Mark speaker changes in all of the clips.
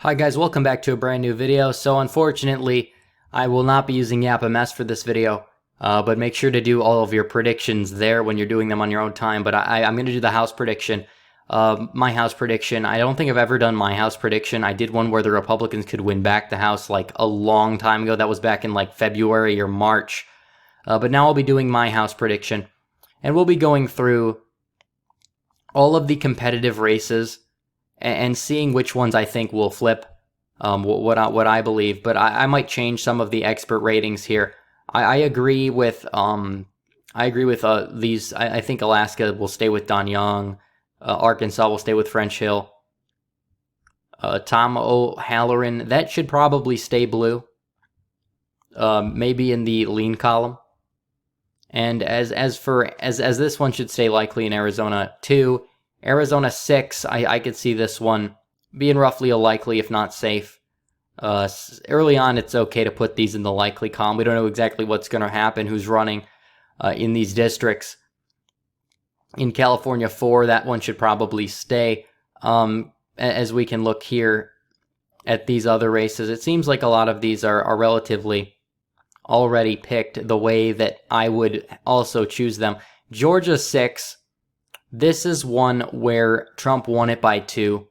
Speaker 1: Hi guys, welcome back to a brand new video. So unfortunately, I will not be using YapMS for this video, but make sure to do all of your predictions there when you're doing them on your own time. But I'm going to do the house prediction. My house prediction, I don't think I've ever done my house prediction. I did one where the Republicans could win back the house like a long time ago. That was back in like February or March. But now I'll be doing my house prediction. And we'll be going through all of the competitive races and seeing which ones I think will flip, what I believe. But I might change some of the expert ratings here. I agree with these. I think Alaska will stay with Don Young. Arkansas will stay with French Hill. Tom O'Halloran, that should probably stay blue. Maybe in the lean column. And as this one should stay likely in Arizona 2. Arizona 6, I could see this one being roughly a likely, if not safe. Early on, it's okay to put these in the likely column. We don't know exactly what's going to happen, who's running in these districts. In California 4, that one should probably stay. As we can look here at these other races, it seems like a lot of these are relatively already picked the way that I would also choose them. Georgia 6. This is one where Trump won it by 2.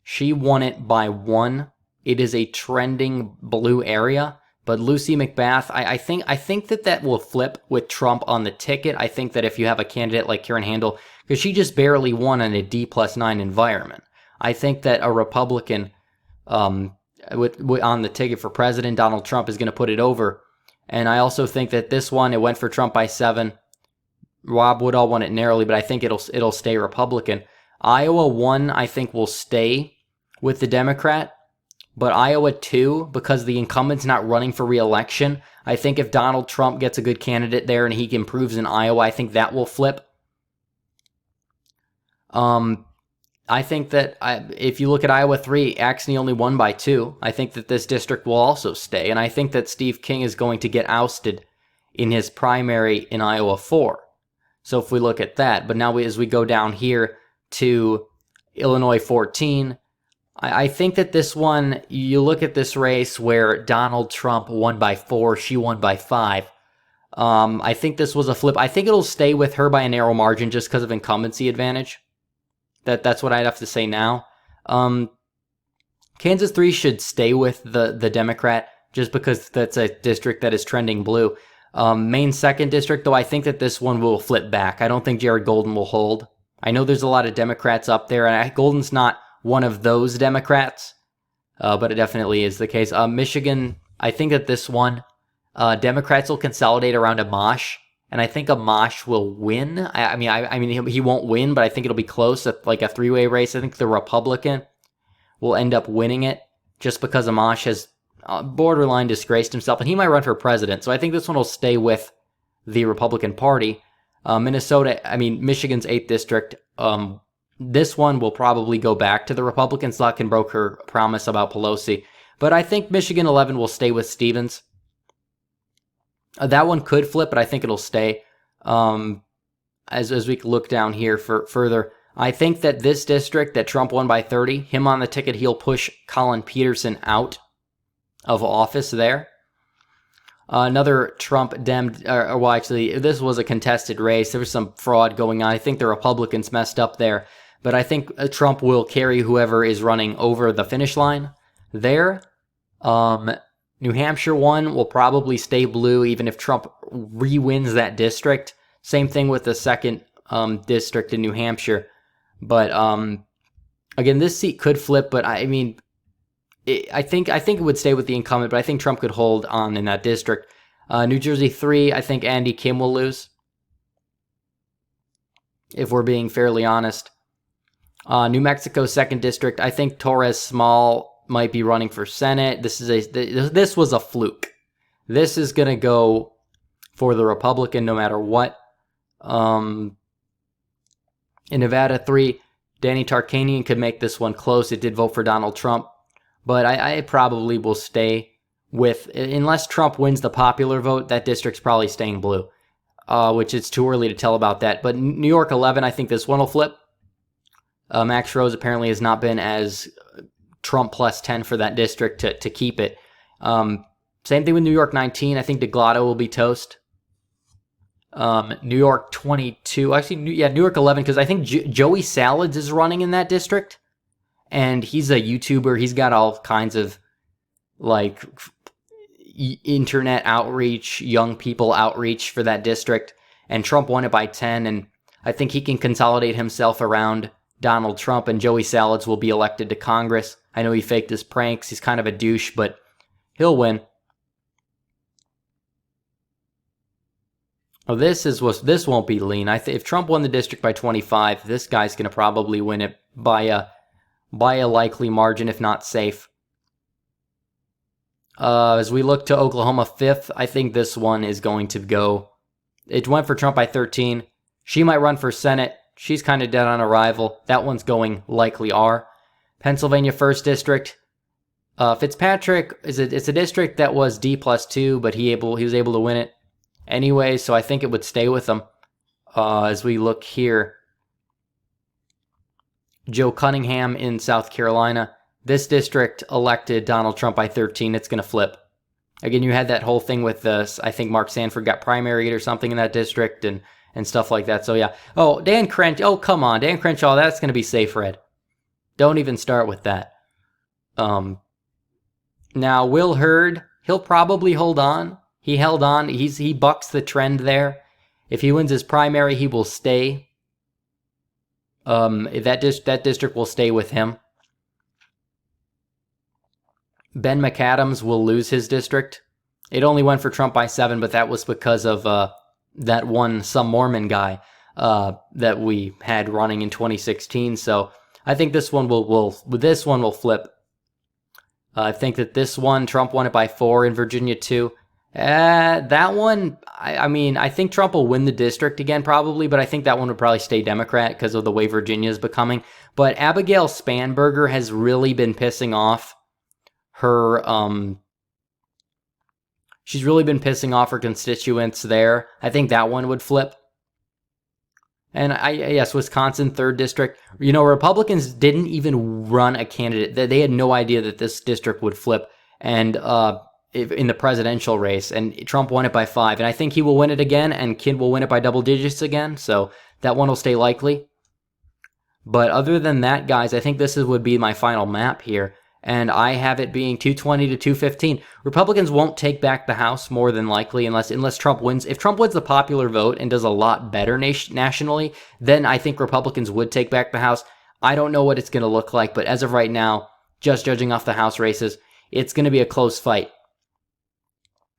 Speaker 1: She won it by 1. It is a trending blue area, but Lucy McBath, I think that will flip with Trump on the ticket. I think that if you have a candidate like Karen Handel, because she just barely won in a D+9 environment, I think that a Republican on the ticket for president, Donald Trump, is going to put it over. And I also think that this one, it went for Trump by 7. Rob Woodall won it narrowly, but I think it'll stay Republican. Iowa 1, I think, will stay with the Democrat, but Iowa 2, because the incumbent's not running for re-election, I think if Donald Trump gets a good candidate there and he improves in Iowa, I think that will flip. I think that if you look at Iowa 3, Axne only won by 2. I think that this district will also stay, and I think that Steve King is going to get ousted in his primary in Iowa 4. So if we look at that, but now as we go down here to Illinois 14, I think that this one, you look at this race where Donald Trump won by 4, she won by 5. I think this was a flip. I think it'll stay with her by a narrow margin just because of incumbency advantage. That's what I'd have to say now. Kansas 3 should stay with the Democrat just because that's a district that is trending blue. Maine 2nd District, though, I think that this one will flip back. I don't think Jared Golden will hold. I know there's a lot of Democrats up there, and Golden's not one of those Democrats, but it definitely is the case. Michigan, I think that this one, Democrats will consolidate around Amash, and I think Amash will win. I mean, he won't win, but I think it'll be close, like a three-way race. I think the Republican will end up winning it just because Amash has borderline disgraced himself, and he might run for president. So I think this one will stay with the Republican Party. Minnesota, Michigan's 8th district. This one will probably go back to the Republicans. Slotkin broke her promise about Pelosi, but I think Michigan 11 will stay with Stevens. That one could flip, but I think it'll stay. As we look down here further, I think that this district that Trump won by 30, him on the ticket, he'll push Colin Peterson out of office there. Another Trump this was a contested race. There was some fraud going on. I think the Republicans messed up there, but I think Trump will carry whoever is running over the finish line there. New Hampshire 1 will probably stay blue even if Trump re-wins that district. Same thing with the 2nd district in New Hampshire. But again, this seat could flip, but I think it would stay with the incumbent, but I think Trump could hold on in that district. New Jersey 3, I think Andy Kim will lose, if we're being fairly honest. New Mexico 2nd district, I think Torres Small might be running for Senate. This was a fluke. This is going to go for the Republican no matter what. In Nevada 3, Danny Tarkanian could make this one close. It did vote for Donald Trump. But I probably will stay with, unless Trump wins the popular vote, that district's probably staying blue, which it's too early to tell about that. But New York 11, I think this one will flip. Max Rose apparently has not been as Trump plus 10 for that district to keep it. Same thing with New York 19. I think DeGlato will be toast. New York 22. Actually, New York 11, because I think Joey Salads is running in that district. And he's a YouTuber. He's got all kinds of, like, internet outreach, young people outreach for that district. And Trump won it by 10. And I think he can consolidate himself around Donald Trump. And Joey Salads will be elected to Congress. I know he faked his pranks. He's kind of a douche, but he'll win. Oh, this won't be lean. If Trump won the district by 25, this guy's going to probably win it by a likely margin, if not safe. As we look to Oklahoma 5th, I think this one is going to go. It went for Trump by 13. She might run for Senate. She's kind of dead on arrival. That one's going likely R. Pennsylvania 1st District. Fitzpatrick, it's a district that was D+2, but he was able to win it anyway, so I think it would stay with him. As we look here, Joe Cunningham in South Carolina. This district elected Donald Trump by 13. It's going to flip. Again, you had that whole thing with this. I think Mark Sanford got primaried or something in that district and stuff like that. So yeah. Oh, Dan Crenshaw. Oh, come on. Dan Crenshaw, that's going to be safe red. Don't even start with that. Now, Will Hurd, he'll probably hold on. He held on. He bucks the trend there. If he wins his primary, he will stay. That district will stay with him. Ben McAdams will lose his district. It only went for Trump by 7, but that was because of that one some Mormon guy that we had running in 2016. So I think this one will flip. I think that this one, Trump won it by 4 in Virginia too. That one, I think Trump will win the district again probably, but I think that one would probably stay Democrat because of the way Virginia is becoming. But Abigail Spanberger has really been pissing off her, she's really been pissing off her constituents there. I think that one would flip. And yes, Wisconsin 3rd District. You know, Republicans didn't even run a candidate. They had no idea that this district would flip. And, in the presidential race, and Trump won it by 5, and I think he will win it again, and Kidd will win it by double digits again, so that one will stay likely. But other than that, guys, I think this would be my final map here, and I have it being 220 to 215. Republicans won't take back the House more than likely unless Trump wins. If Trump wins the popular vote and does a lot better nationally, then I think Republicans would take back the House. I don't know what it's going to look like, but as of right now, just judging off the House races, it's going to be a close fight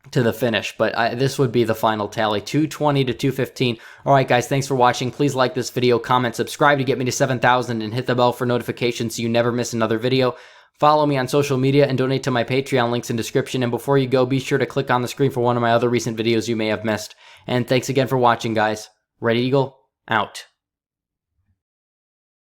Speaker 1: to the finish, but this would be the final tally, 220 to 215. All right, guys, thanks for watching. Please like this video, comment, subscribe to get me to 7,000, and hit the bell for notifications so you never miss another video. Follow me on social media and donate to my Patreon, links in description. And before you go, be sure to click on the screen for one of my other recent videos you may have missed. And thanks again for watching, guys. Red Eagle, out.